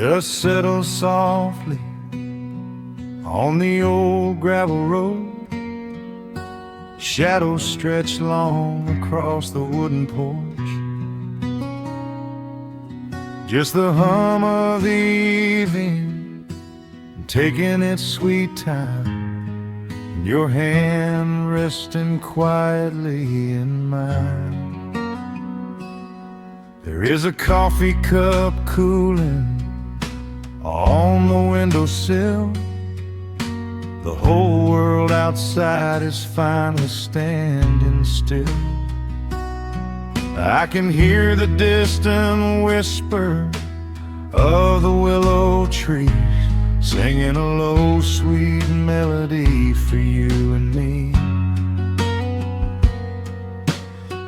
Dust settles softly on the old gravel road. Shadows stretch long across the wooden porch. Just the hum of the evening taking its sweet time, and your hand resting quietly in mine. There is a coffee cup cooling on the windowsill. The whole world outside is finally standing still. I can hear the distant whisper of the willow trees, singing a low, sweet melody for you and me.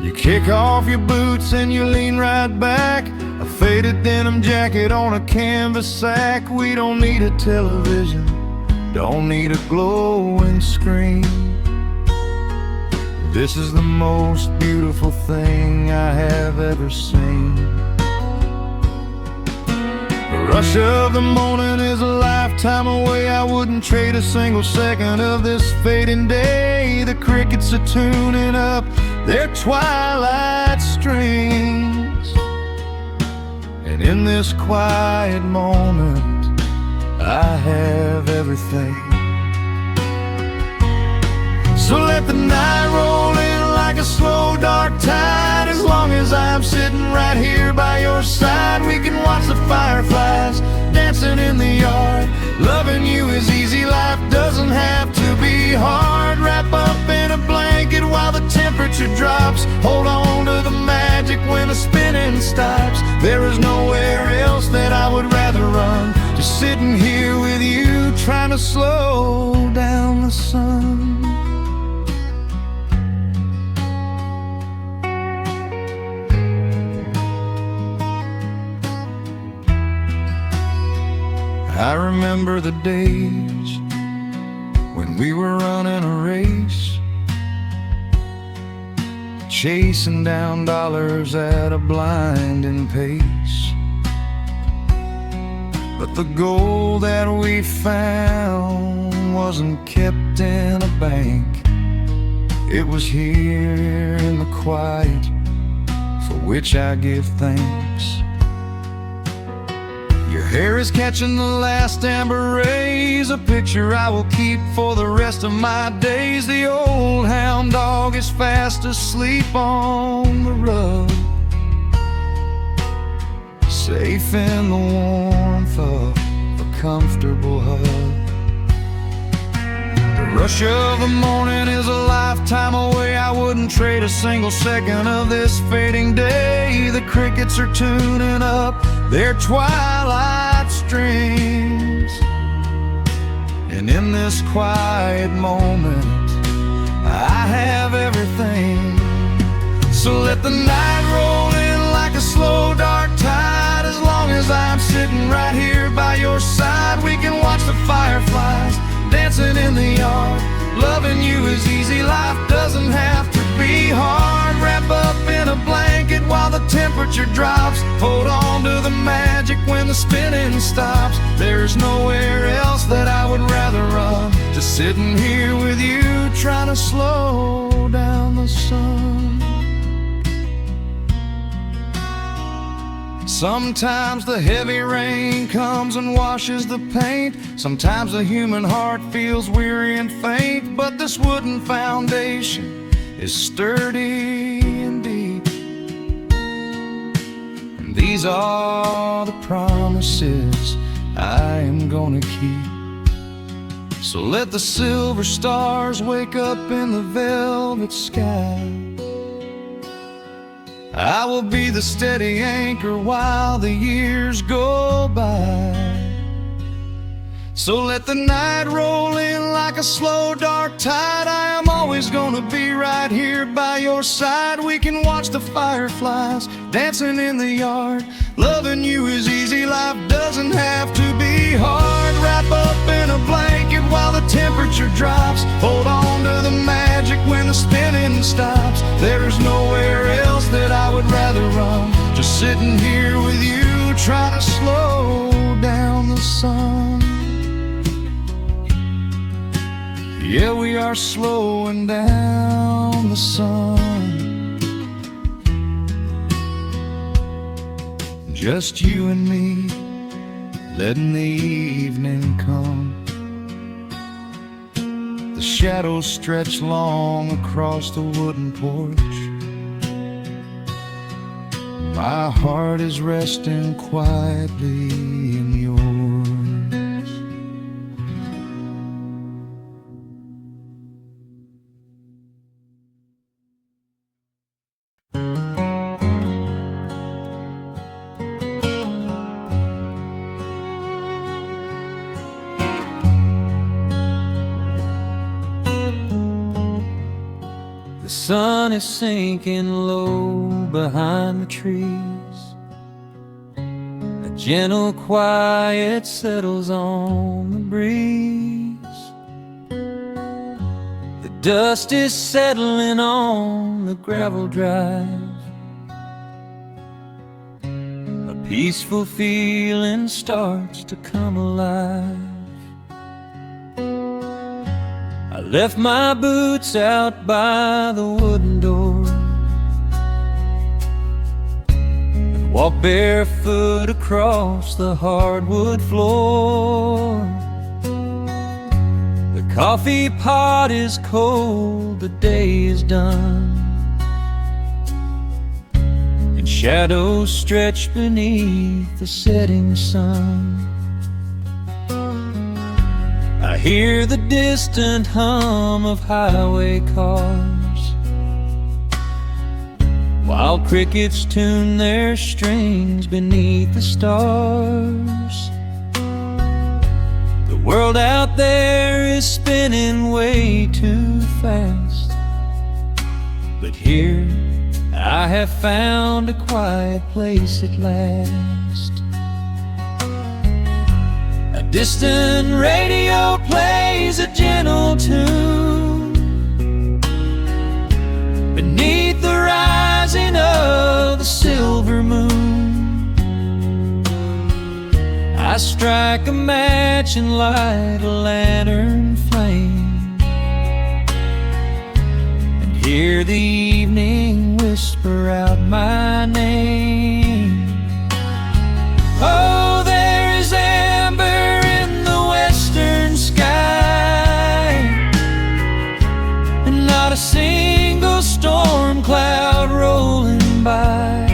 You kick off your boots and you lean right back, a faded denim jacket on a canvas sack. We don't need a television, don't need a glowing screen. This is the most beautiful thing I have ever seen. The rush of the morning is a lifetime away. I wouldn't trade a single second of this fading day. The crickets are tuning up their twilight strings, and in this quiet moment I have everything. So let the night roll in like a slow dark tide. As long as I'm sitting right here by your side, we can watch the fireflies dancing in the yard. Loving you is easy, life doesn't have to be hard. Wrap up in a blanket while the temperature drops. Hold on to the magic when the spinning stops. There is nowhere else that I would rather run, just sitting here with you, trying to slow down the sun. I remember the days when we were running a race, chasing down dollars at a blinding pace. But the gold that we found wasn't kept in a bank. It was here in the quiet, for which I give thanks. Your hair is catching the last amber rays, a picture I will keep for the rest of my days. The old hound dog is fast asleep on the rug, safe in the warmth of a comfortable hug. The rush of the morning is a lifetime away. I wouldn't trade a single second of this fading day. The crickets are tuning up their twilight strings, and in this quiet moment I have everything. So let the night roll in like a slow dark tide. As long as I'm sitting right here by your side, we can watch the fireflies dancing in the yard. Loving you is easy, life doesn't have to be hard. Wrap up in a blanket while the temperature drops. Hold on to the magic when the spinning stops. There's nowhere else that I would rather run, just sitting here with you, trying to slow down the sun. Sometimes the heavy rain comes and washes the paint. Sometimes the human heart feels weary and faint. But this wooden foundation is sturdy and deep, and these are the promises I am gonna keep. So let the silver stars wake up in the velvet sky. I will be the steady anchor while the years go by. So let the night roll in like a slow dark tide. I am always gonna be right here by your side. We can watch the fireflies dancing in the yard. Loving you is easy, life doesn't have to be hard. Wrap up in a blanket while the temperature drops. Hold on to the magic when the spinning stops. There's nowhere else that I would rather run, just sitting here with you, trying to slow down sun. Yeah, we are slowing down the sun. Just you and me, letting the evening come. The shadows stretch long across the wooden porch. My heart is resting quietly in yours. The sun is sinking low behind the trees. A gentle quiet settles on the breeze. The dust is settling on the gravel drive. A peaceful feeling starts to come alive. I left my boots out by the wooden door and walked barefoot across the hardwood floor. The coffee pot is cold, the day is done, and shadows stretch beneath the setting sun. I hear the distant hum of highway cars, while crickets tune their strings beneath the stars. The world out there is spinning way too fast, but here I have found a quiet place at last. Distant radio plays a gentle tune beneath the rising of the silver moon. I strike a match and light a lantern flame, and hear the evening whisper out my name. Oh, there is amber a single storm cloud rolling by.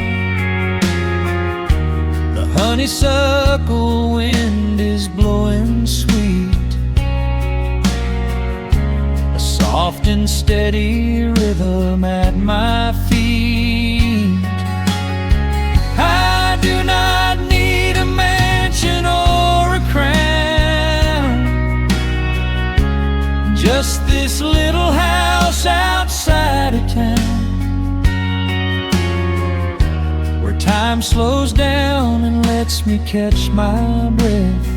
The honeysuckle wind is blowing sweet, a soft and steady rhythm at my feet. I do not need a mansion or a crown, just this little house outside of town, where time slows down and lets me catch my breath,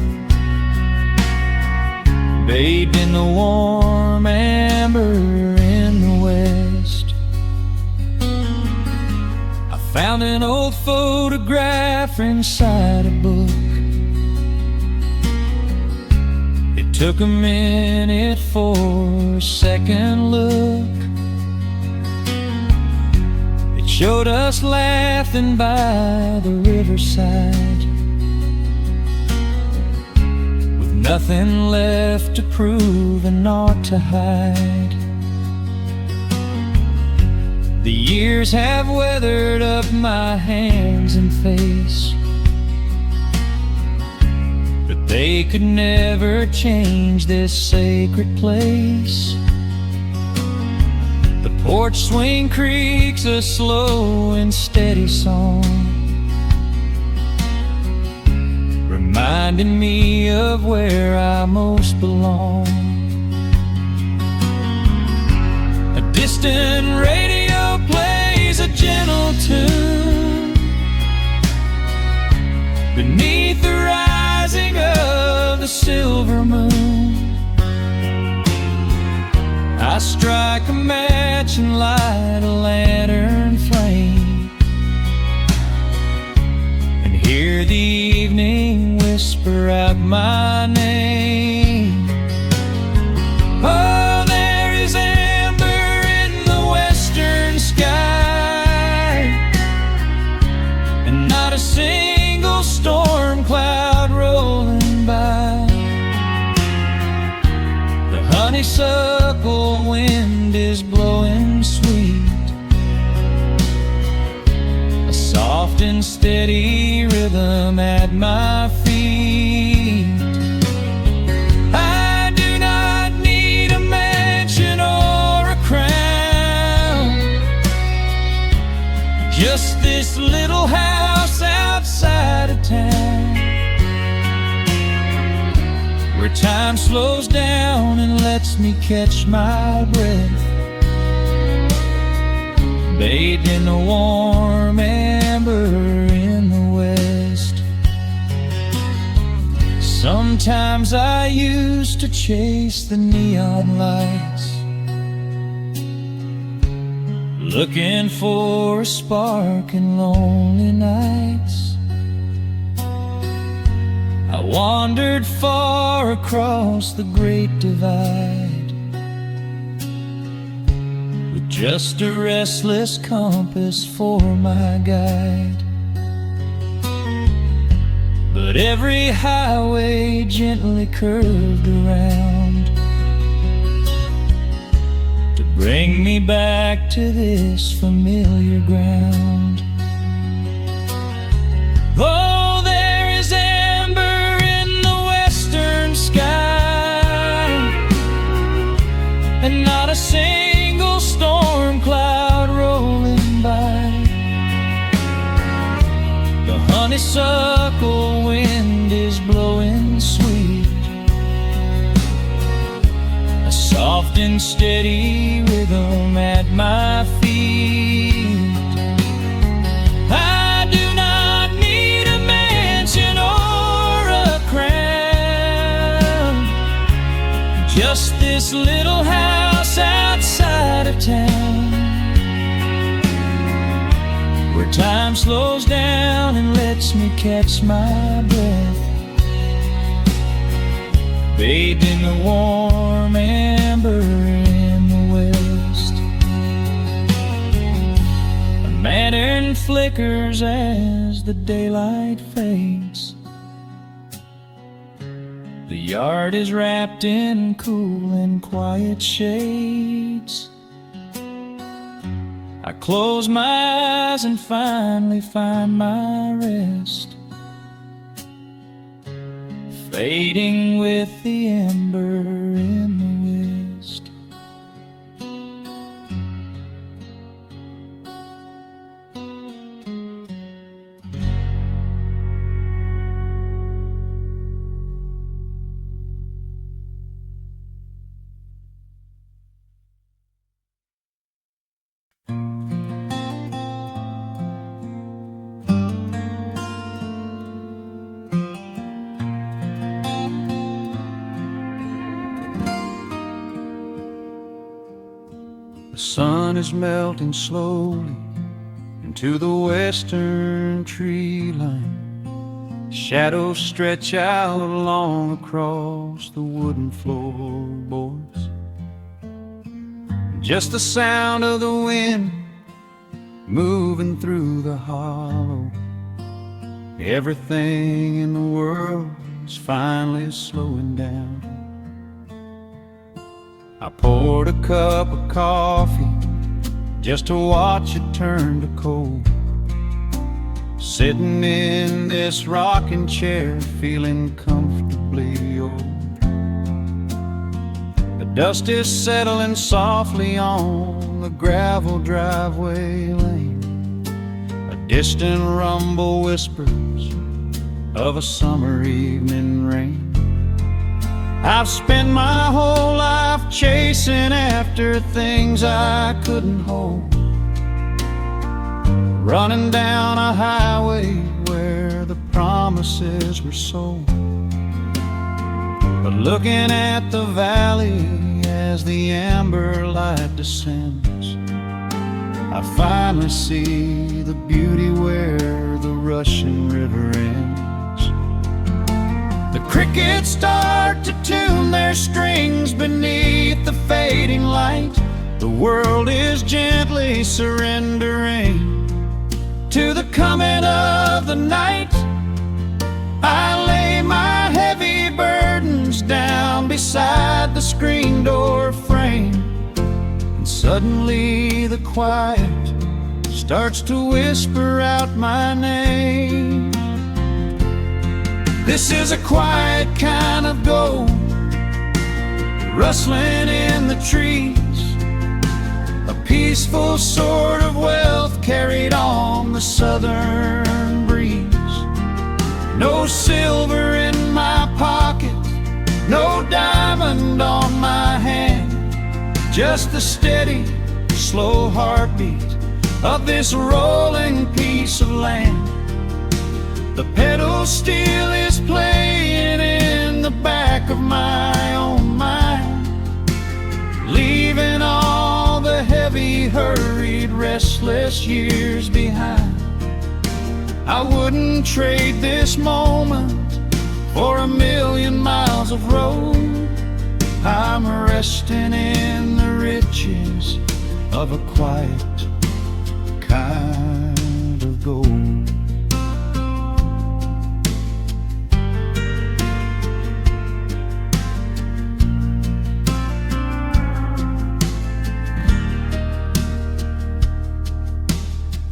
bathed in the warm amber in the west. I found an old photograph inside a book. Took a minute for a second look. It showed us laughing by the riverside, with nothing left to prove and naught to hide. The years have weathered up my hands and face, they could never change this sacred place. The porch swing creaks a slow and steady song, reminding me of where I most belong. A distant radio plays a gentle tune beneath the rising of the silver moon. I strike a match and light a lantern flame, and hear the evening whisper whisper out my name. Oh, there is amber in the western sky, and not a single storm cloud rolling by. The honeysuckle wind is blowing sweet, a soft and steady rhythm at my feet. I do not need a mansion or a crown, just this little house outside of town, where time slows down and lets me catch my breath, bathed in the warm amber in the west. Sometimes I used to chase the neon lights, looking for a spark in lonely nights. I wandered far across the great divide, with just a restless compass for my guide. But every highway gently curved around to bring me back to this familiar ground. Oh, there is amber in the western sky, and not a single storm cloud rolling by. The honeysuckle wind is blowing sweet, a soft and steady rhythm at my feet. I do not need a mansion or a crown, just this little house outside of town, where time slows down and lets me catch my breath, bathed in the warm amber in the west. A lantern flickers as the daylight fades. The yard is wrapped in cool and quiet shades. I close my eyes and finally find my rest, fading with the ember in the west. The sun is melting slowly into the western tree line. Shadows stretch out along across the wooden floorboards. Just the sound of the wind moving through the hollow. Everything in the world is finally slowing down. I poured a cup of coffee just to watch it turn to cold, sitting in this rocking chair feeling comfortably old. The dust is settling softly on the gravel driveway lane. A distant rumble whispers of a summer evening rain. I've spent my whole life chasing after things I couldn't hold, running down a highway where the promises were sold. But looking at the valley as the amber light descends, I finally see the beauty where the rushing river ends. Crickets start to tune their strings beneath the fading light. The world is gently surrendering to the coming of the night. I lay my heavy burdens down beside the screen door frame, and suddenly the quiet starts to whisper out my name. This is a quiet kind of gold, rustling in the trees, a peaceful sort of wealth carried on the southern breeze. No silver in my pocket, no diamond on my hand, just the steady, slow heartbeat of this rolling piece of land. The pedal steel is playing in the back of my own mind, leaving all the heavy, hurried, restless years behind. I wouldn't trade this moment for 1,000,000 miles of road. I'm resting in the riches of a quiet kind of gold.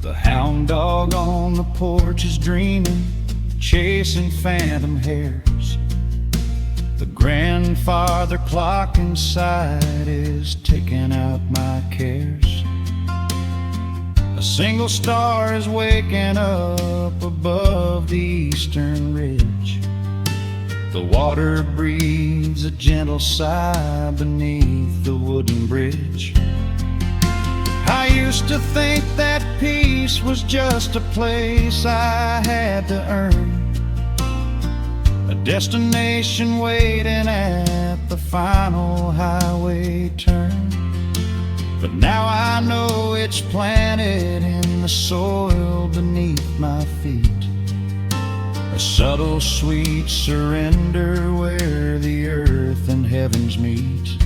The hound dog on the porch is dreaming, chasing phantom hares. The grandfather clock inside is taking out my cares. A single star is waking up above the eastern ridge. The water breathes a gentle sigh beneath the wooden bridge. I used to think that peace was just a place I had to earn, a destination waiting at the final highway turn. But now I know it's planted in the soil beneath my feet, a subtle, sweet surrender where the earth and heavens meet.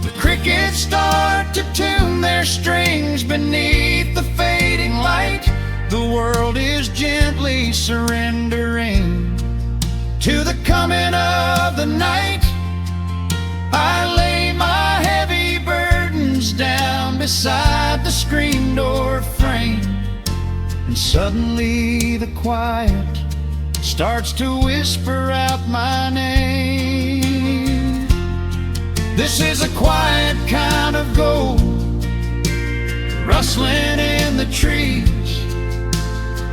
The crickets start to tune their strings beneath the fading light. The world is gently surrendering to the coming of the night. I lay my heavy burdens down beside the screen door frame, and suddenly the quiet starts to whisper out my name. This is a quiet kind of gold, rustling in the trees,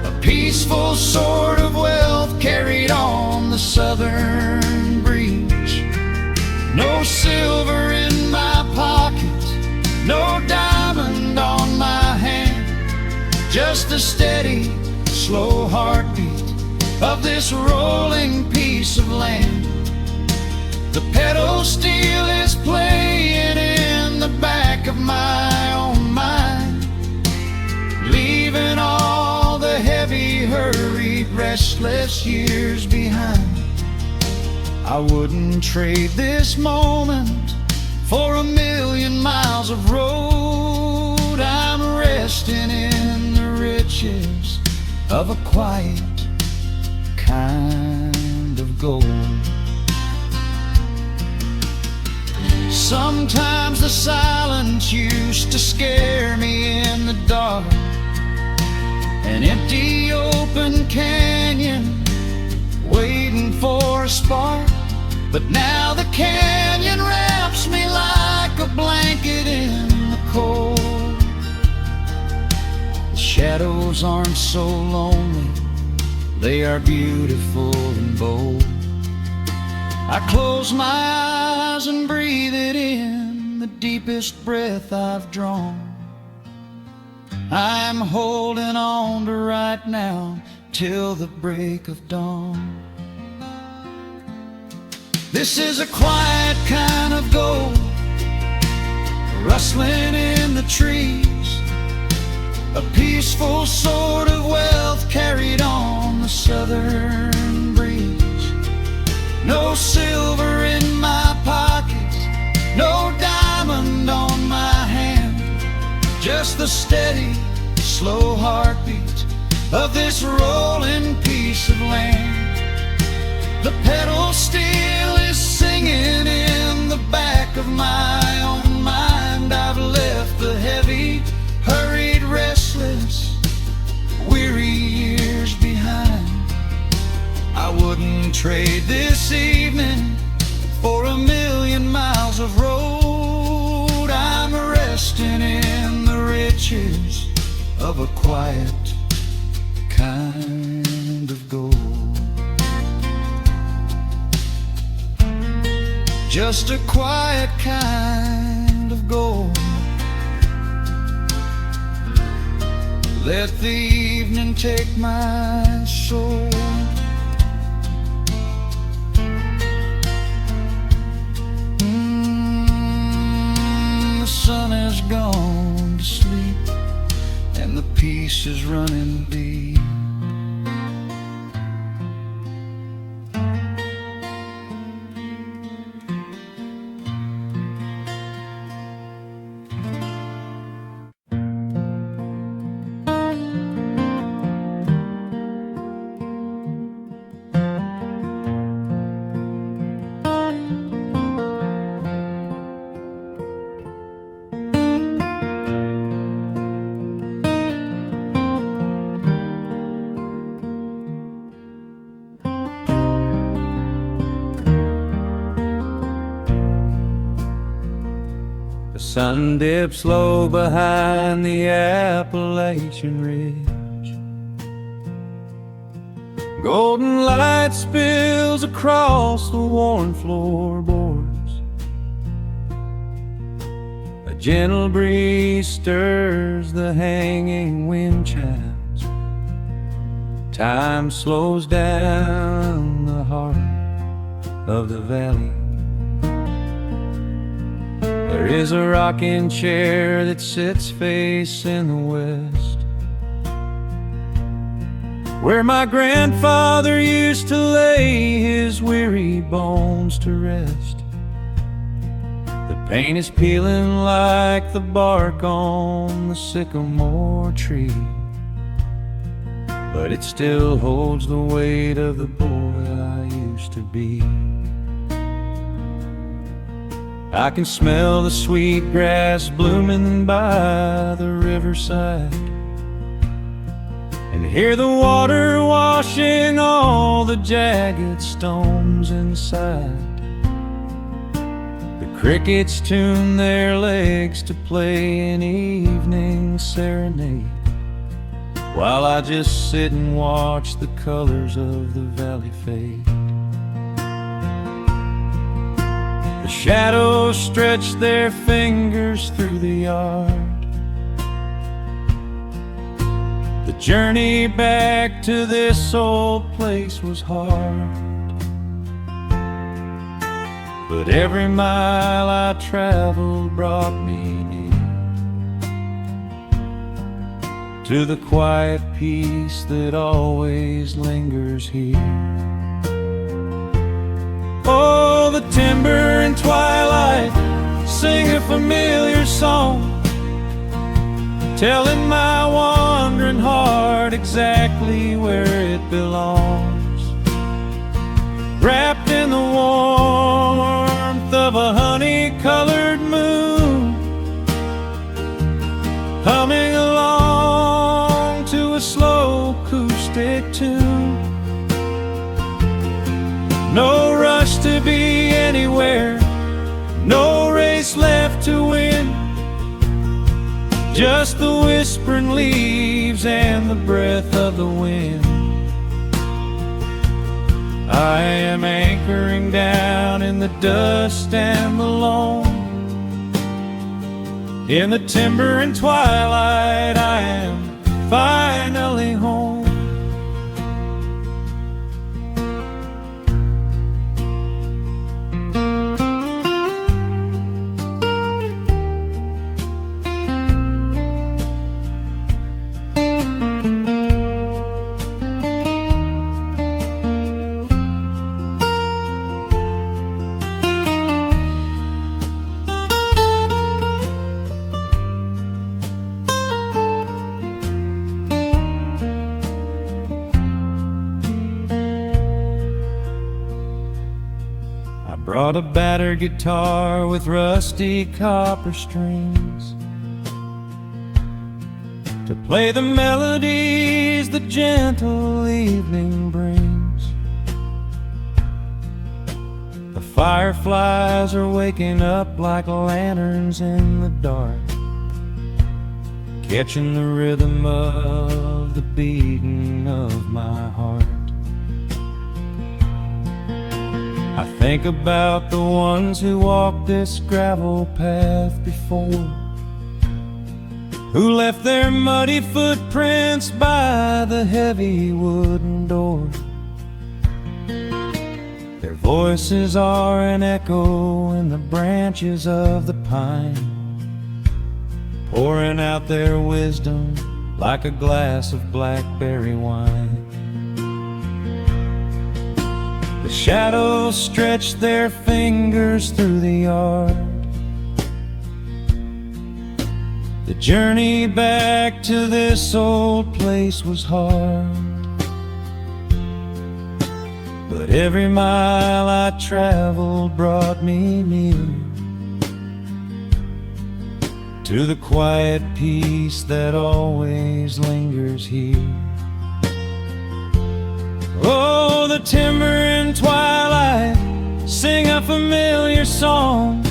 a peaceful sort of wealth carried on the southern breeze. No silver in my pocket, no diamond on my hand, just the steady, slow heartbeat of this rolling piece of land. The pedal steel is playing in the back of my own mind, leaving all the heavy, hurried, restless years behind. I wouldn't trade this moment for 1,000,000 miles of road. I'm resting in the riches of a quiet kind of gold. Sometimes the silence used to scare me in the dark, an empty open canyon waiting for a spark. But now the canyon wraps me like a blanket in the cold. The shadows aren't so lonely, they are beautiful and bold. I close my eyes and breathe it in, the deepest breath I've drawn. I'm holding on to right now till the break of dawn. This is a quiet kind of gold, rustling in the trees, a peaceful sort of wealth carried on the southern breeze. No silver in my pockets, no diamond on my hand, just the steady, slow heartbeat of this rolling piece of land. The pedal steel is singing in the back of my own mind. I've left the heavy, hurried, restless, weary years behind. I wouldn't trade this evening for 1,000,000 miles of road. I'm resting in the riches of a quiet kind of gold. Just a quiet kind of gold. Let the evening take my soul. The sun has gone to sleep and the peace is running deep. The sun dips low behind the Appalachian Ridge. Golden light spills across the worn floorboards. A gentle breeze stirs the hanging wind chimes. Time slows down the heart of the valley. There is a rocking chair that sits facing the west, where my grandfather used to lay his weary bones to rest. The paint is peeling like the bark on the sycamore tree, but it still holds the weight of the boy I used to be. I can smell the sweet grass blooming by the riverside, and hear the water washing all the jagged stones inside. The crickets tune their legs to play an evening serenade, while I just sit and watch the colors of the valley fade. The shadows stretch their fingers through the yard. The journey back to this old place was hard, but every mile I traveled brought me near to the quiet peace that always lingers here. Oh, the timber and twilight sing a familiar song, telling my wandering heart exactly where it belongs. Wrapped in the warmth of a honey-colored moon, humming along to a slow acoustic tune. No rush to be anywhere, no race left to win, just the whispering leaves and the breath of the wind. I am anchoring down in the dust and the loam. In the timber and twilight I am finally home. I brought a battered guitar with rusty copper strings to play the melodies the gentle evening brings. The fireflies are waking up like lanterns in the dark, catching the rhythm of the beating of my heart. I think about the ones who walked this gravel path before, who left their muddy footprints by the heavy wooden door. Their voices are an echo in the branches of the pine, pouring out their wisdom like a glass of blackberry wine. The shadows stretch their fingers through the yard. The journey back to this old place was hard, but every mile I traveled brought me near to the quiet peace that always lingers here. Oh, the timber and twilight sing a familiar song,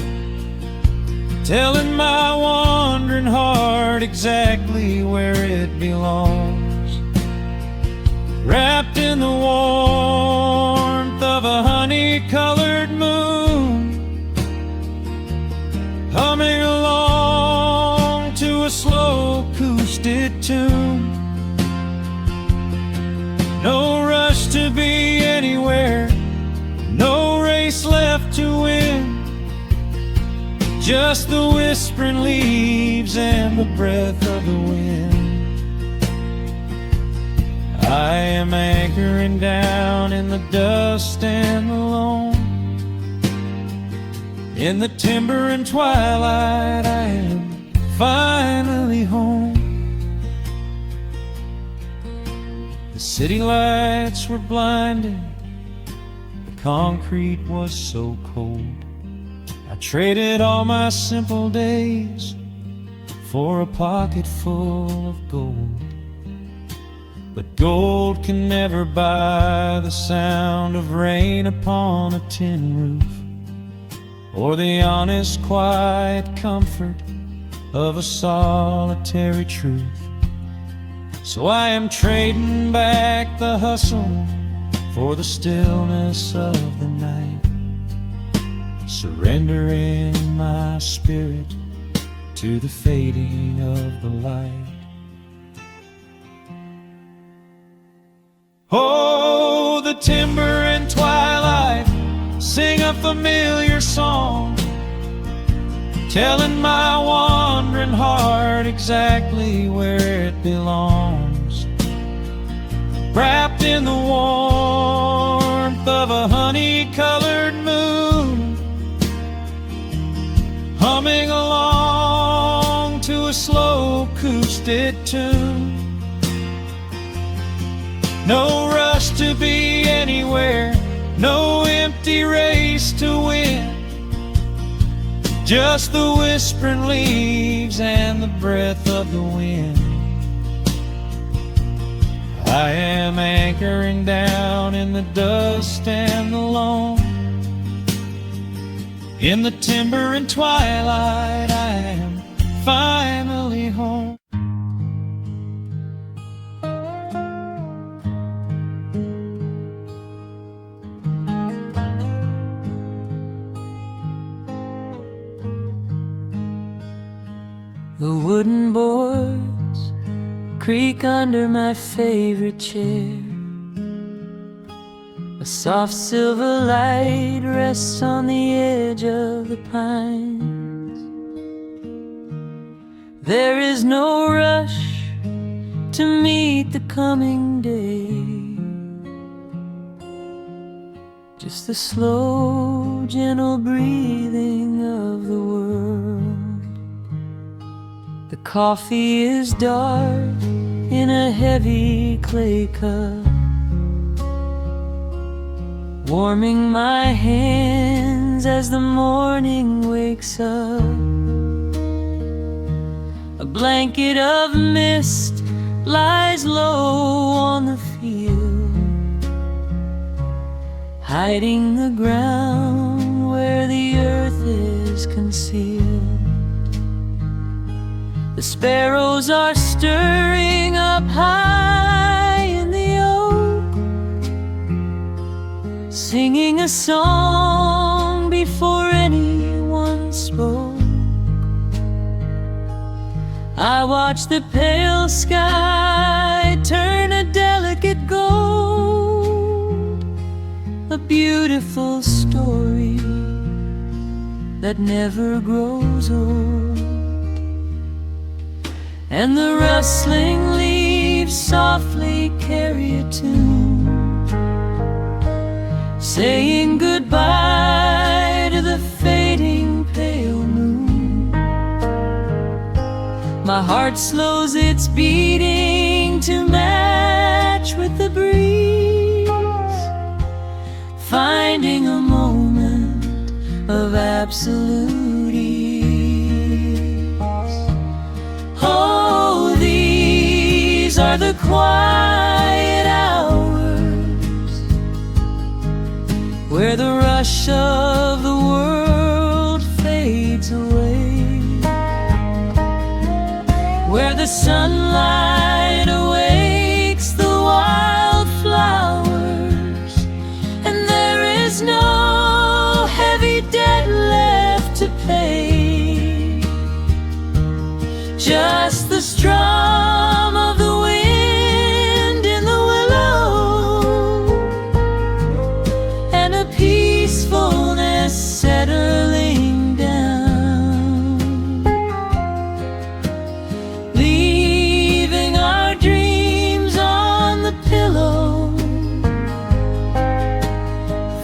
telling my wandering heart exactly where it belongs. Wrapped in the warmth of a honey-colored moon, humming along to a slow acoustic tune. No rush to be anywhere, no race left to win, just the whispering leaves and the breath of the wind. I am anchoring down in the dust and the loam. In the timber and twilight I am finally home. The city lights were blinding, the concrete was so cold. I traded all my simple days for a pocket full of gold. But gold can never buy the sound of rain upon a tin roof, or the honest, quiet comfort of a solitary truth. So I am trading back the hustle for the stillness of the night, surrendering my spirit to the fading of the light. Oh, the timber and twilight sing a familiar song, telling my wandering heart exactly where it belongs. Wrapped in the warmth of a honey-colored moon, humming along to a slow acoustic tune. No rush to be anywhere, no empty race to win, just the whispering leaves and the breath of the wind. I am anchoring down in the dust and the loam. In the timber and twilight I am finally home. The wooden boards creak under my favorite chair. A soft silver light rests on the edge of the pines. There is no rush to meet the coming day, just the slow, gentle breathing of the world. The coffee is dark in a heavy clay cup. warming my hands as the morning wakes up. A blanket of mist lies low on the field, hiding the ground where the earth is concealed. The sparrows are stirring up high in the oak, singing a song before anyone spoke. I watch the pale sky turn a delicate gold, a beautiful story that never grows old. And the rustling leaves softly carry a tune, saying goodbye to the fading pale moon. My heart slows its beating to match with the breeze, finding a moment of absolute ease. Oh, these are the quiet hours where the rush of the world fades away, where the sunlight awakes the wildflowers, and there is no heavy debt left to pay, just the strum of the wind in the willow, and a peacefulness settling down, leaving our dreams on the pillow,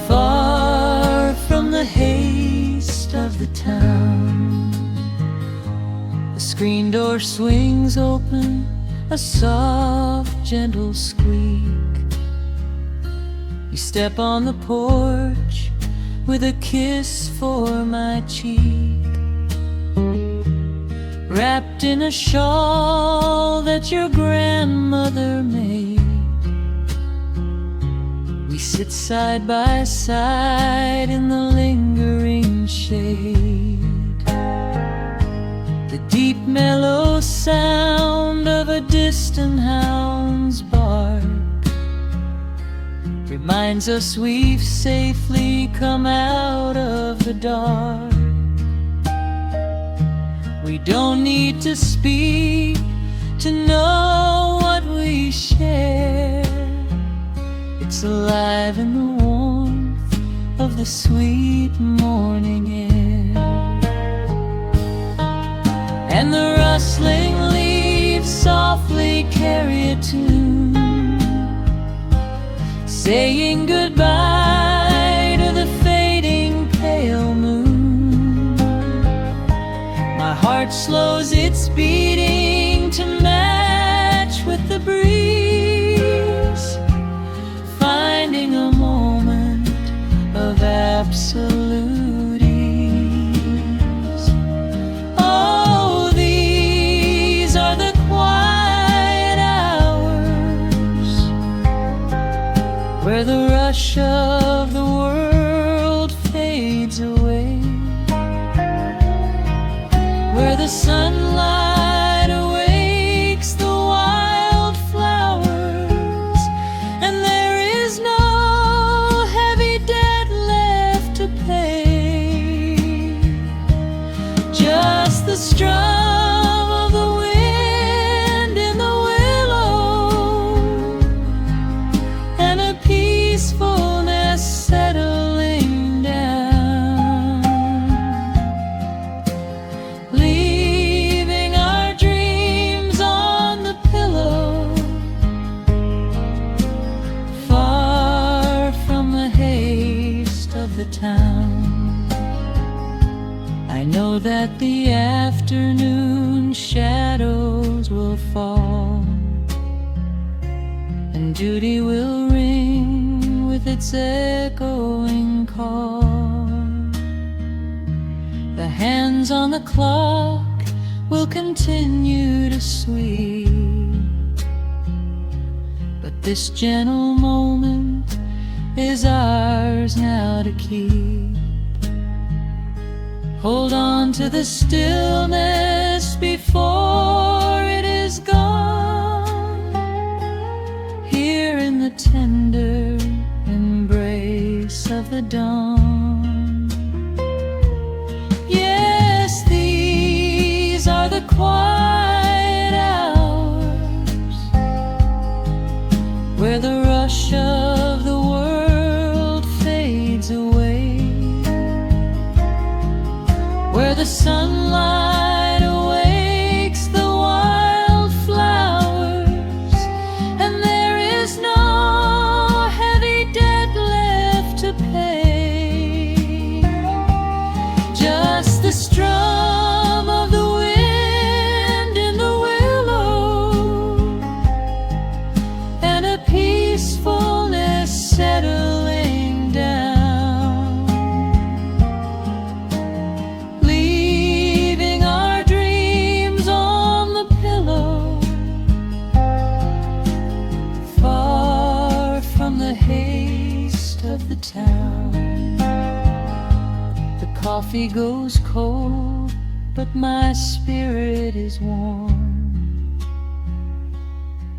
far from the haste of the town. The screen door swings open, a soft, gentle squeak. You step on the porch with a kiss for my cheek, wrapped in a shawl that your grandmother made. We sit side by side in the lingering shade. The deep mellow sound of a distant hound's bark reminds us we've safely come out of the dark. We don't need to speak to know what we share. It's alive in the warmth of the sweet morning air. And the rustling leaves softly carry a tune, saying goodbye to the fading pale moon. My heart slows its beating to match with the breeze, finding a moment of absolute ease. Oh, these are the quiet hours where the rush of the world fades away, where the sunlight awakes the wildflowers, and there is no heavy debt left to pay, just the strum of the wind in the willow, and a peacefulness settling down, leaving our dreams on the pillow, far from the haste of the town. I know that the afternoon shadows will fall, and duty will ring with with its echoing call. The hands on the clock will continue to sweep, but this gentle moment is ours now to keep. Hold on to the stillness before it is gone, here in the tender embrace of the dawn. Yes, these are the quiet hours where the rush of the world fades away, where the sunlight awakes the wildflowers, and there is no heavy debt left to pay. Just the strum of the wind in the willow, and a peacefulness settling down, leaving our dreams on the pillow, far from the haste of the town. The coffee goes cold, but my spirit is warm.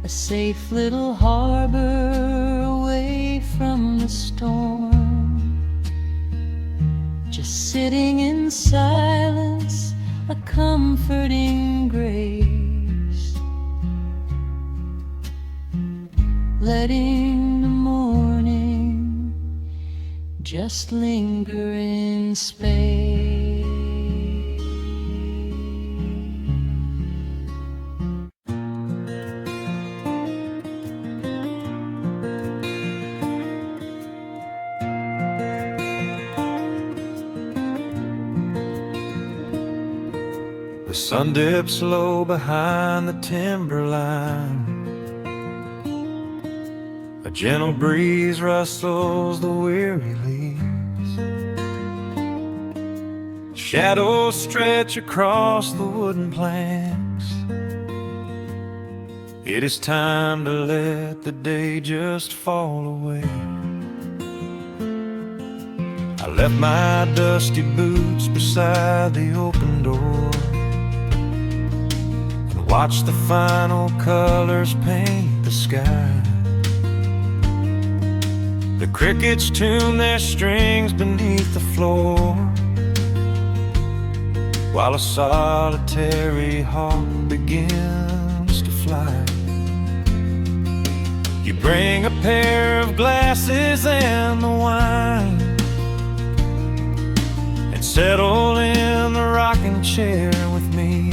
A safe little harbor away from the storm, just sitting in silence, a comforting grace, letting the morning just linger in space. The sun dips low behind the timberline. A gentle breeze rustles the weary leaves. Shadows stretch across the wooden planks. It is time to let the day just fall away. I left my dusty boots beside the open door, watch the final colors paint the sky. The crickets tune their strings beneath the floor, while a solitary hawk begins to fly. You bring a pair of glasses and the wine, and settle in the rocking chair with me.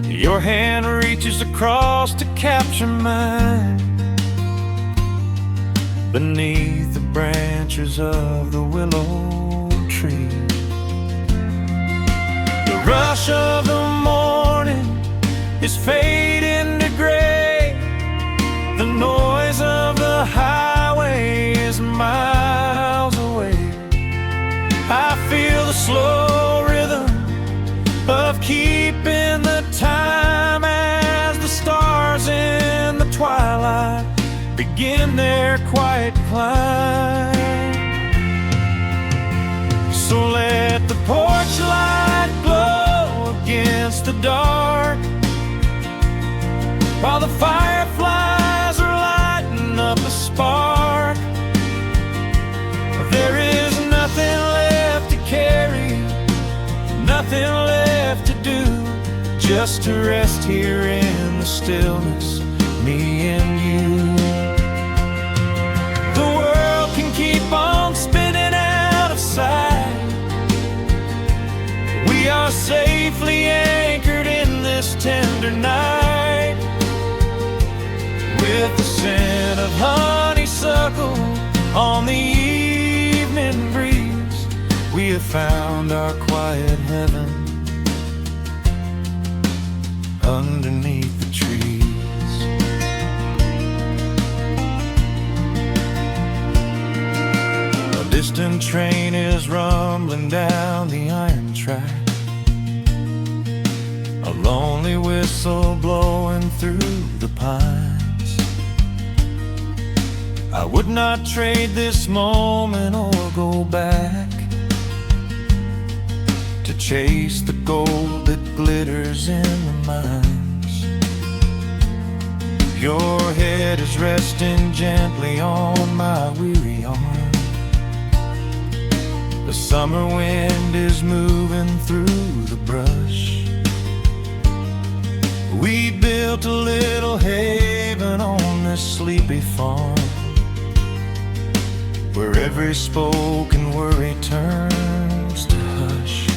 Your hand reaches across to capture mine, beneath the branches of the willow tree. The rush of the morning is fading to gray. The noise of the highway is miles away. I feel the slow rhythm of keeping the time as the stars in the twilight begin their quiet climb. So let the porch light glow against the dark, while the fireflies are lighting up a spark. There is nothing left to carry, nothing left to do, just to rest here in the stillness, me and you. The world can keep on spinning out of sight. We are safely anchored in this tender night, with the scent of honeysuckle on the evening breeze. We have found our quiet heaven underneath the trees. distant train is rumbling down the iron track, a lonely whistle blowing through the pines. I would not trade this moment or go back to chase the gold that glitters in the mines. Your head is resting gently on my weary arm. The summer wind is moving through the brush. We built a little haven on this sleepy farm, where every spoken worry turns to hush.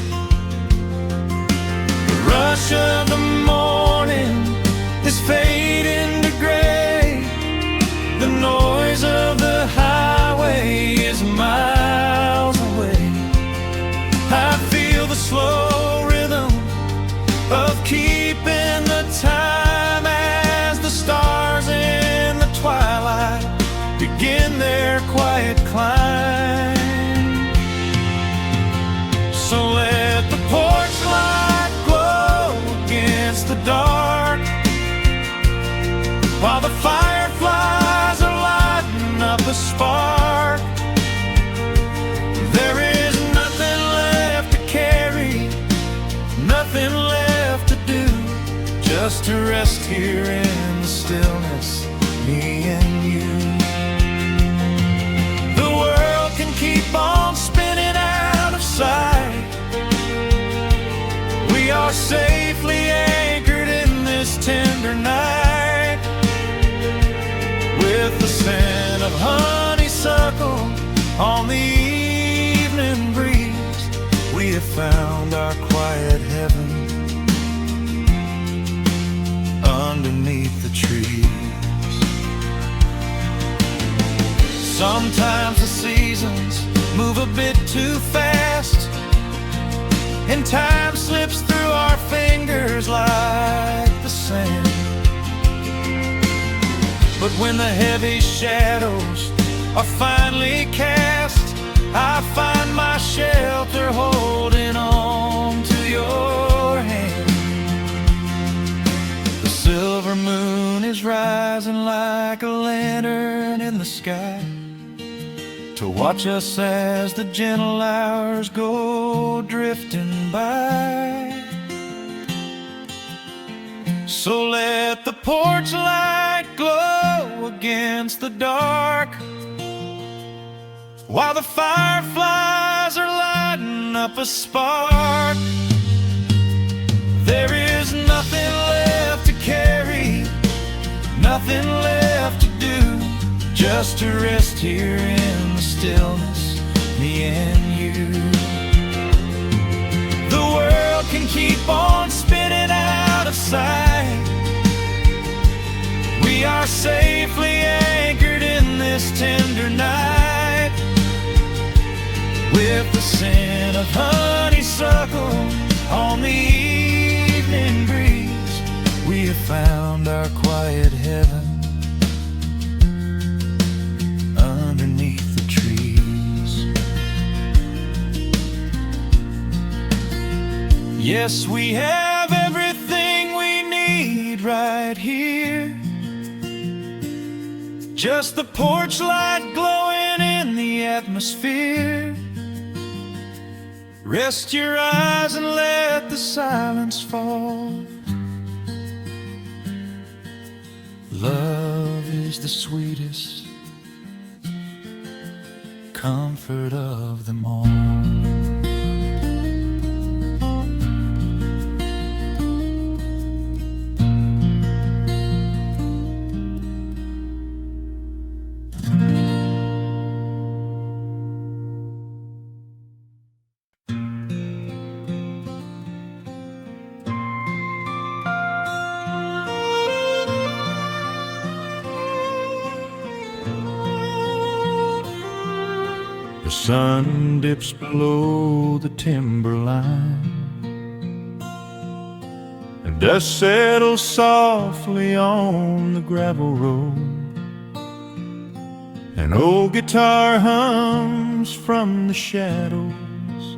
The rush of the morning is fading to gray. The noise of the highway is miles away. I feel the slow rhythm of keeping the time as the stars in the twilight begin their quiet climb. So let the porch light glow against the dark, while the fireflies are lighting up a spark. There is nothing left to carry, nothing left to do, just to rest here in the stillness, me and you. The world can keep on spinning out of sight. We are safely anchored in this tender night, with the scent of honeysuckle on the evening breeze. We have found our quiet heaven underneath the trees. Sometimes the seasons move a bit too fast, and time slips through our fingers like the sand. But when the heavy shadows are finally cast, I find my shelter holding on to your hand. The silver moon is rising like a lantern in the sky, to watch us as the gentle hours go drifting by. So let the porch light glow against the dark, while the fireflies are lighting up a spark. There is nothing left to carry, nothing left to do, just to rest here in the stillness, me and you. The world can keep on spinning out of sight. We are safely anchored in this tender night, with the scent of honeysuckle on the evening breeze. We have found our quiet heaven underneath the trees. Yes, we have everything we need right here, just the porch light glowing in the atmosphere. Rest your eyes and let the silence fall. Love is the sweetest comfort of them all. The sun dips below the timberline, and dust settles softly on the gravel road. An old guitar hums from the shadows,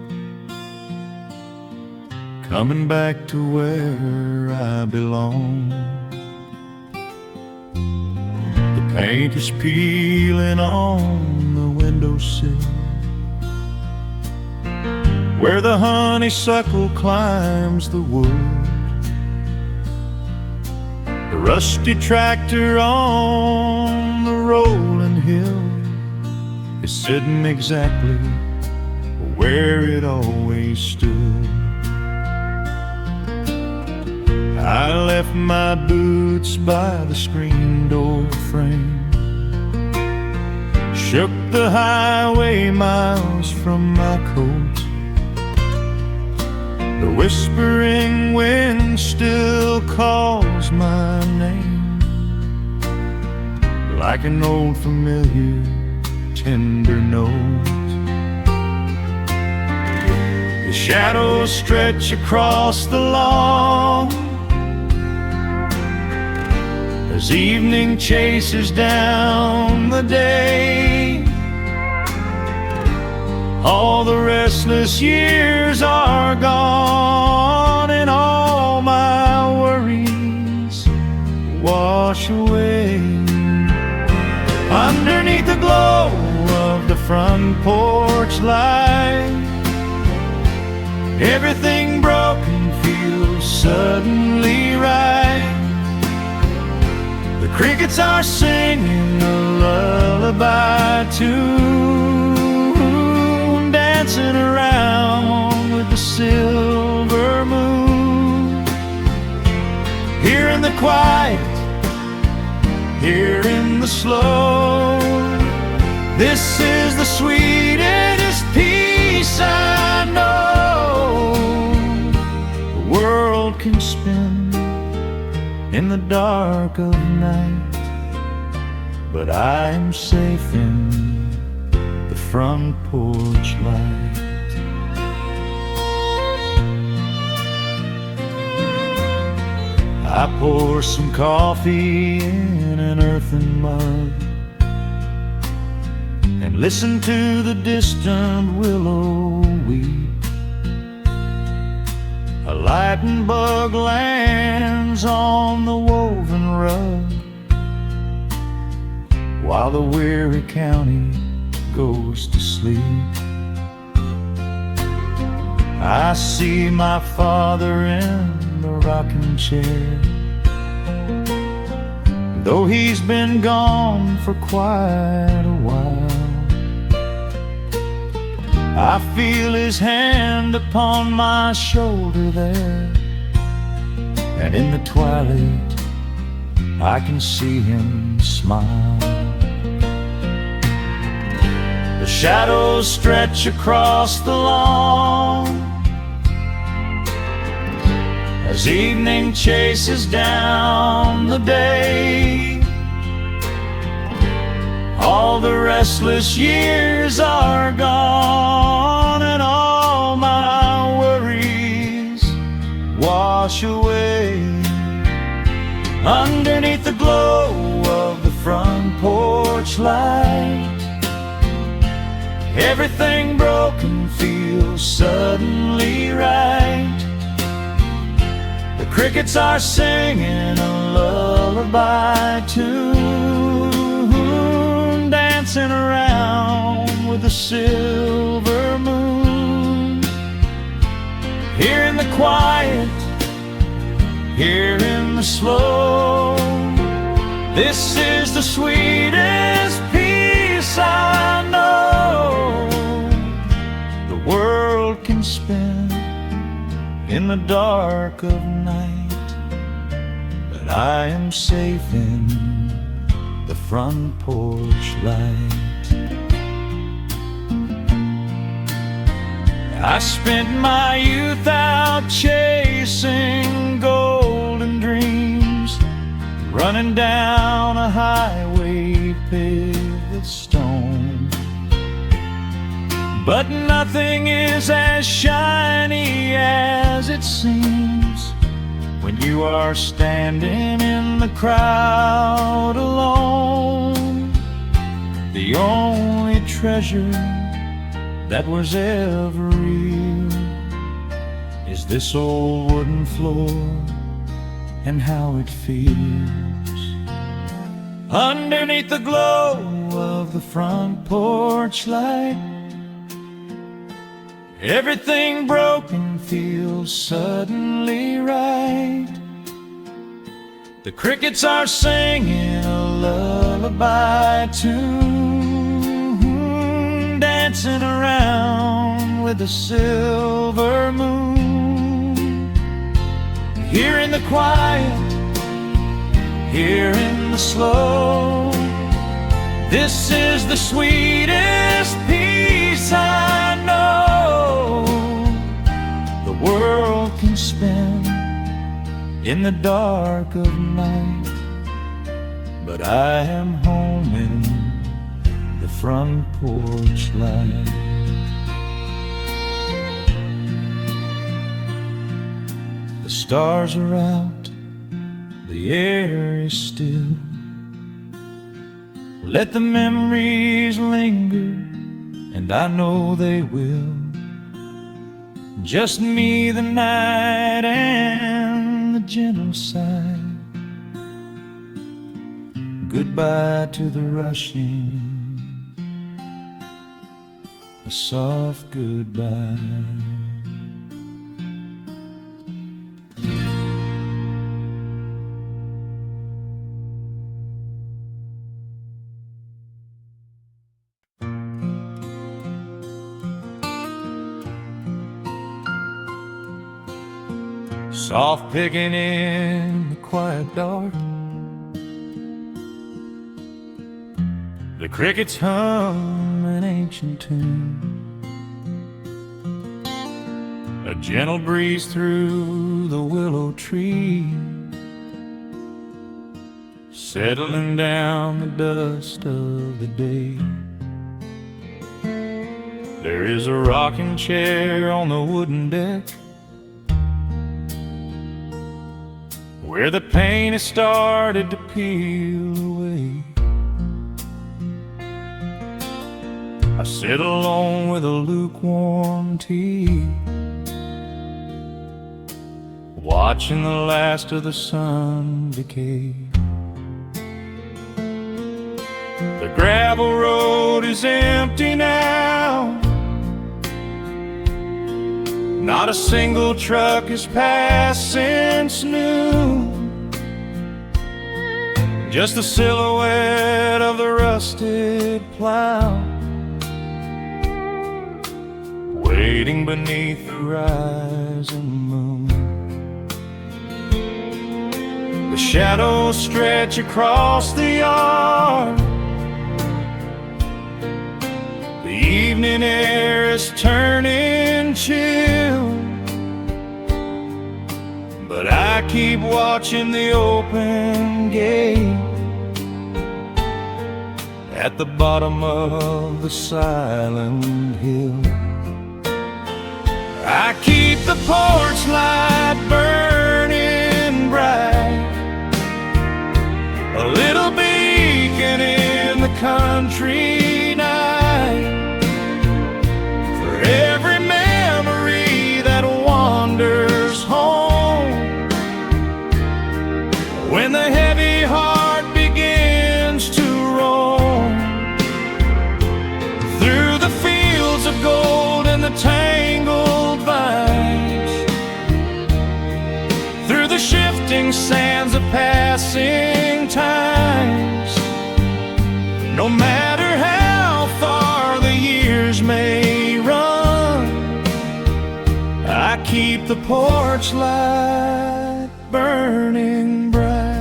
coming back to where I belong. The paint is peeling on the windowsill, where the honeysuckle climbs the wood. The rusty tractor on the rolling hill is sitting exactly where it always stood. I left my boots by the screen door frame, shook the highway miles from my coat. The whispering wind still calls my name, like an old familiar tender note. The shadows stretch across the lawn as evening chases down the day. All the restless years are gone, and all my worries wash away. Underneath the glow of the front porch light, everything broken feels suddenly right. The crickets are singing a lullaby tune, dancing around with the silver moon. Here in the quiet, here in the slow, this is the sweetest peace I know. The world can spin in the dark of night, but I am safe in the front porch light. I pour some coffee in an earthen mug and listen to the distant willow weep. A lightning bug lands on the woven rug, while the weary county goes to sleep. I see my father in the rocking chair, though he's been gone for quite a while. I feel his hand upon my shoulder there, and in the twilight I can see him smile. The shadows stretch across the lawn as evening chases down the day. All the restless years are gone, and all my worries wash away. Underneath the glow of the front porch light, everything broken feels suddenly right. The crickets are singing a lullaby tune, dancing around with the silver moon. Here in the quiet, here in the slow, this is the sweetest peace I know. The world can spin in the dark of night, but I am safe in the front porch light. I spent my youth out chasing golden dreams, running down a highway paved with stone. But nothing is as shiny as it seems when you are standing in the crowd alone. the only treasure that was ever real is this old wooden floor and how it feels underneath the glow of the front porch light. Everything broken feels suddenly right. The crickets are singing a lullaby tune, dancing around with the silver moon. Here in the quiet, here in the slow, this is the sweetest peace I know the world can spend in the dark of night. But I am home in the front porch light. The stars are out, the air is still. Let the memories linger, and I know they will. Just me, the night, and the gentle sigh. Goodbye to the rushing, a soft goodbye. Soft picking in the quiet dark, the crickets hum an ancient tune. A gentle breeze through the willow tree, settling down the dust of the day. There is a rocking chair on the wooden deck, where the paint has started to peel away. I sit alone with a lukewarm tea, watching the last of the sun decay. The gravel road is empty now, not a single truck has passed since noon. Just the silhouette of the rusted plow, waiting beneath the rising moon. The shadows stretch across the yard, the evening air is turning chill, but I keep watching the open gate at the bottom of the silent hill. I keep the porch light burning bright, a little beacon in the country night, for every memory that wanders home. When the heavy heart begins to roam through the fields of gold and the tangled vines, through the shifting sands of passing times, no matter how far the years may run, I keep the porch light burning bright.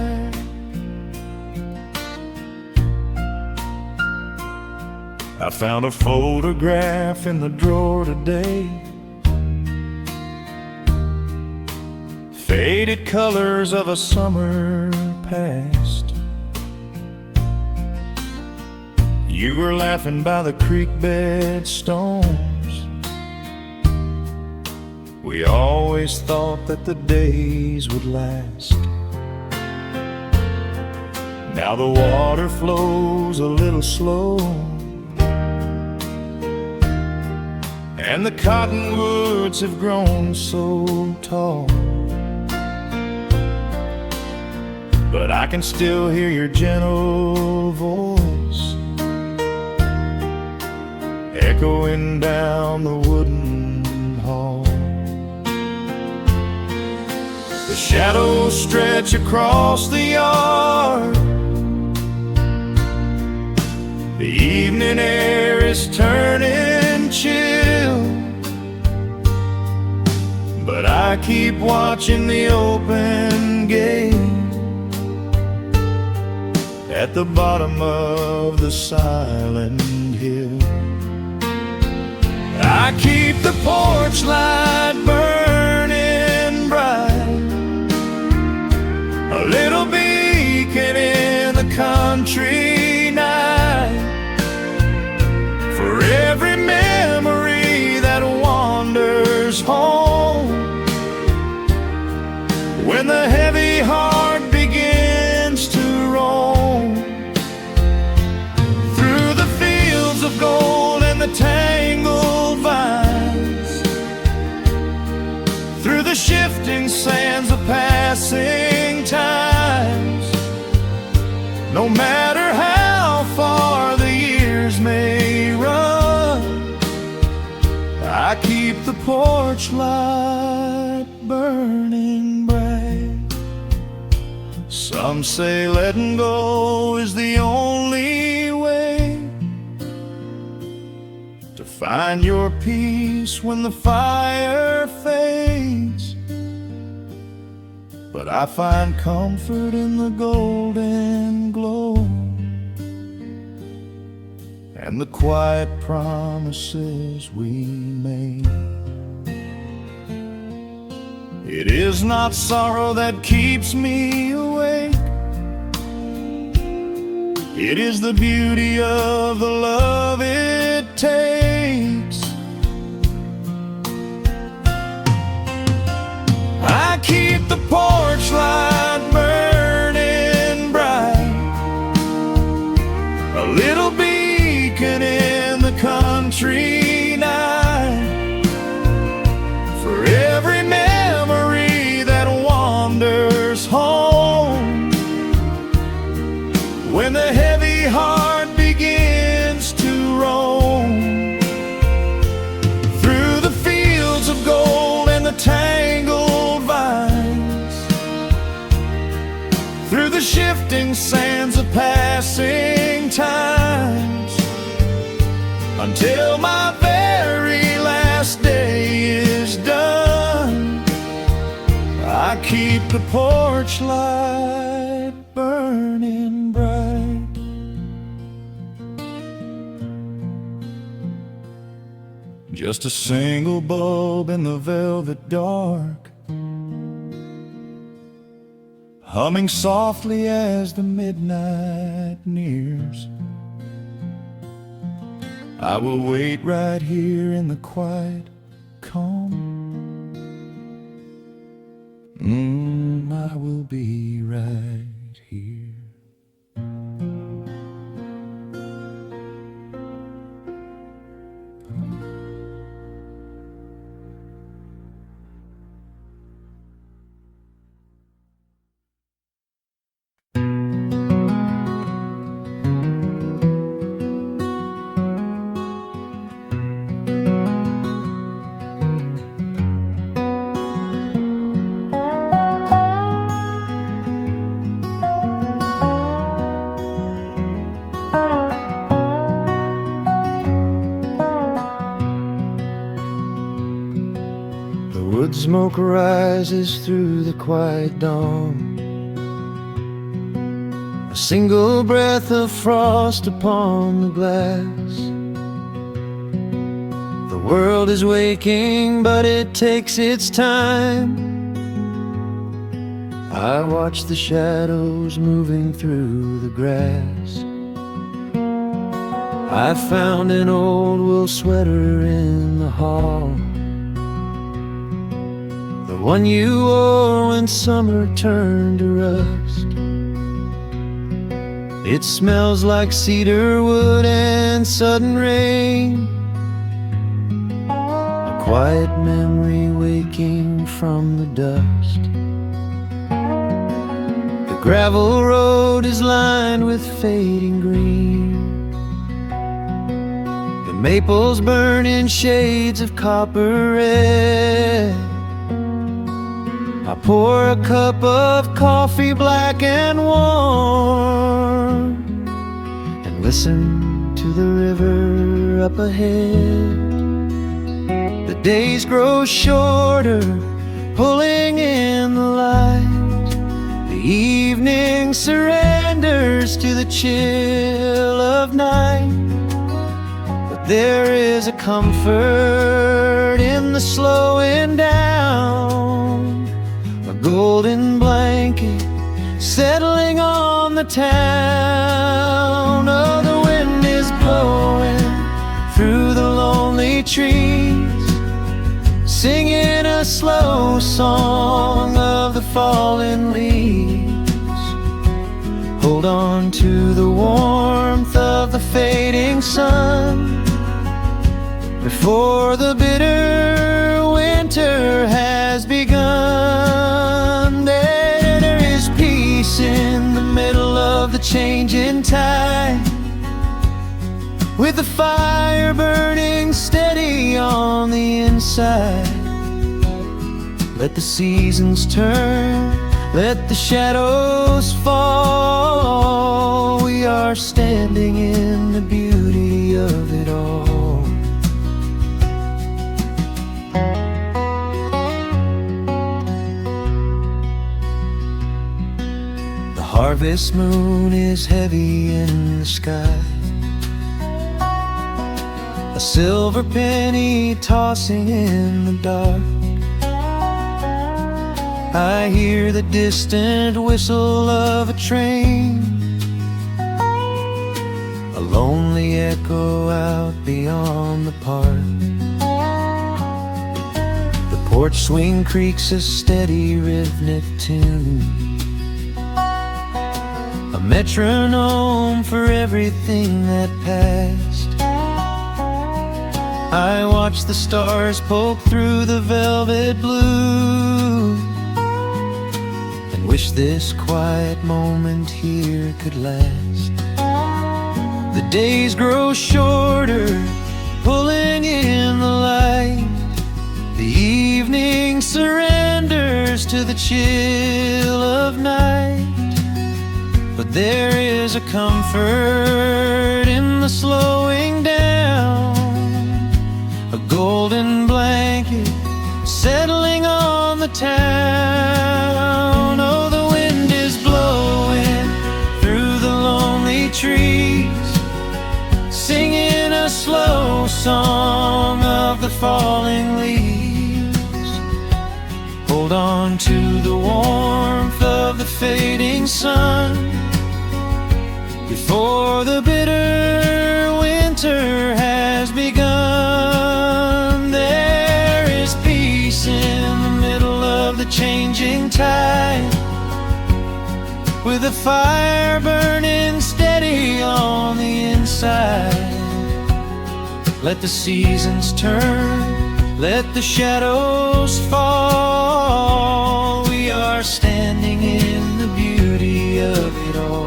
I found a photograph in the drawer today, faded colors of a summer past. You were laughing by the creek bed stones. We always thought that the days would last. Now the water flows a little slow, and the cottonwoods have grown so tall, but I can still hear your gentle voice echoing down the wooden hall. The shadows stretch across the yard, the evening air is turning chill, but I keep watching the open gate at the bottom of the silent hill. I keep the porch light burning bright, a little beacon in the country night, for every memory that wanders home, when the heavy heart begins to roam through the fields of gold and the tangled vines, through the shifting sands of passing times. No matter how far the years may run, I keep the porch light burning bright. Some say letting go is the only way to find your peace when the fire fades, but I find comfort in the golden glow and the quiet promises we made. It is not sorrow that keeps me awake, it is the beauty of the love it takes. I keep the porch light burning bright, a little beacon in the country night, for every memory that wanders home, when the heavy heart begins to roam through the fields of gold and the tangled vines, through the shifting sands of passing times, until my very last day is done. I keep the porch light burning bright. Just a single bulb in the velvet dark, humming softly as the midnight nears. I will wait right here in the quiet calm. I will be right here. Wood smoke rises through the quiet dawn, a single breath of frost upon the glass. The world is waking, but it takes its time. I watch the shadows moving through the grass. I found an old wool sweater in the hall, the one you wore when summer turned to rust. It smells like cedar wood and sudden rain, a quiet memory waking from the dust. The gravel road is lined with fading green, the maples burn in shades of copper red. I pour a cup of coffee black and warm, and listen to the river up ahead. The days grow shorter, pulling in the light. The evening surrenders to the chill of night. But there is a comfort in the slowing down, a golden blanket settling on the town. Oh, the wind is blowing through the lonely trees, singing a slow song of the fallen leaves. Hold on to the warmth of the fading sun before the bitter winter has begun. There is peace in the middle of the changing tide, with the fire burning steady on the inside. Let the seasons turn, let the shadows fall. We are standing in the beauty of it all. The harvest moon is heavy in the sky, a silver penny tossing in the dark. I hear the distant whistle of a train, a lonely echo out beyond the park. The porch swing creaks a steady rhythmic tune, a metronome for everything that passed. I watch the stars poke through the velvet blue, and wish this quiet moment here could last. The days grow shorter, pulling in the light. The evening surrenders to the chill of night. But there is a comfort in the slowing down, a golden blanket settling on the town. Oh, the wind is blowing through the lonely trees, singing a slow song of the falling leaves. Hold on to the warmth of the fading sun before the bitter winter has begun. There is peace in the middle of the changing tide, with a fire burning steady on the inside. Let the seasons turn, let the shadows fall. We are standing in the beauty of it all.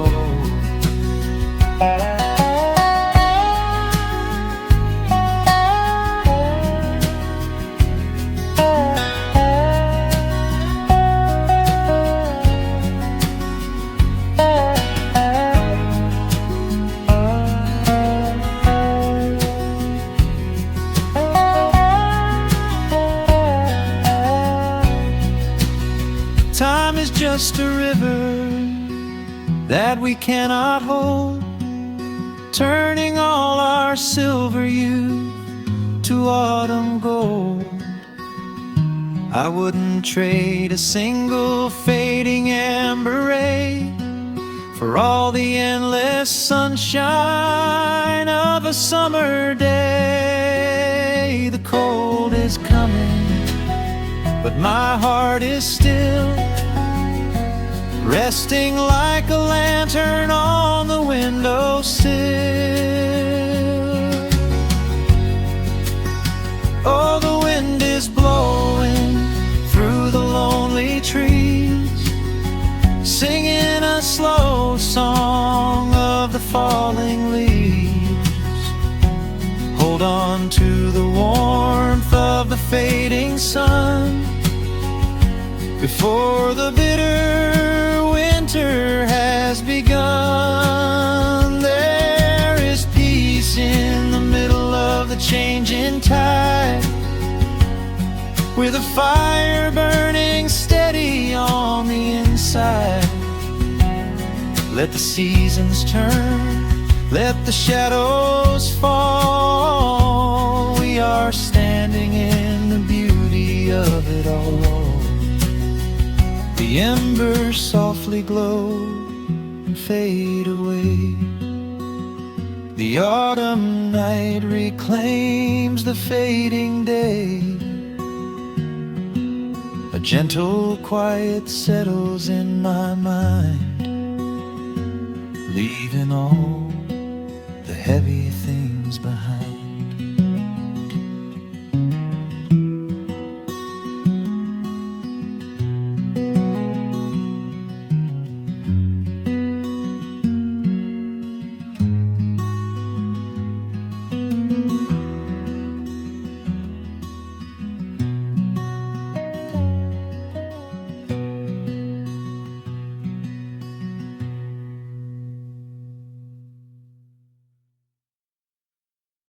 Time is just a river that we cannot hold, turning all our silver youth to autumn gold. I wouldn't trade a single fading amber ray for all the endless sunshine of a summer day. The cold is coming, but my heart is still. resting like a lantern on the windowsill. Oh, the wind is blowing through the lonely trees, singing a slow song of the falling leaves. Hold on to the warmth of the fading sun before the bitter winter has begun. There is peace in the middle of the changing tide, with a fire burning steady on the inside. Let the seasons turn, let the shadows fall. We are standing in the beauty of it all. The embers softly glow and fade away. The autumn night reclaims the fading day. A gentle quiet settles in my mind, leaving all the heavy things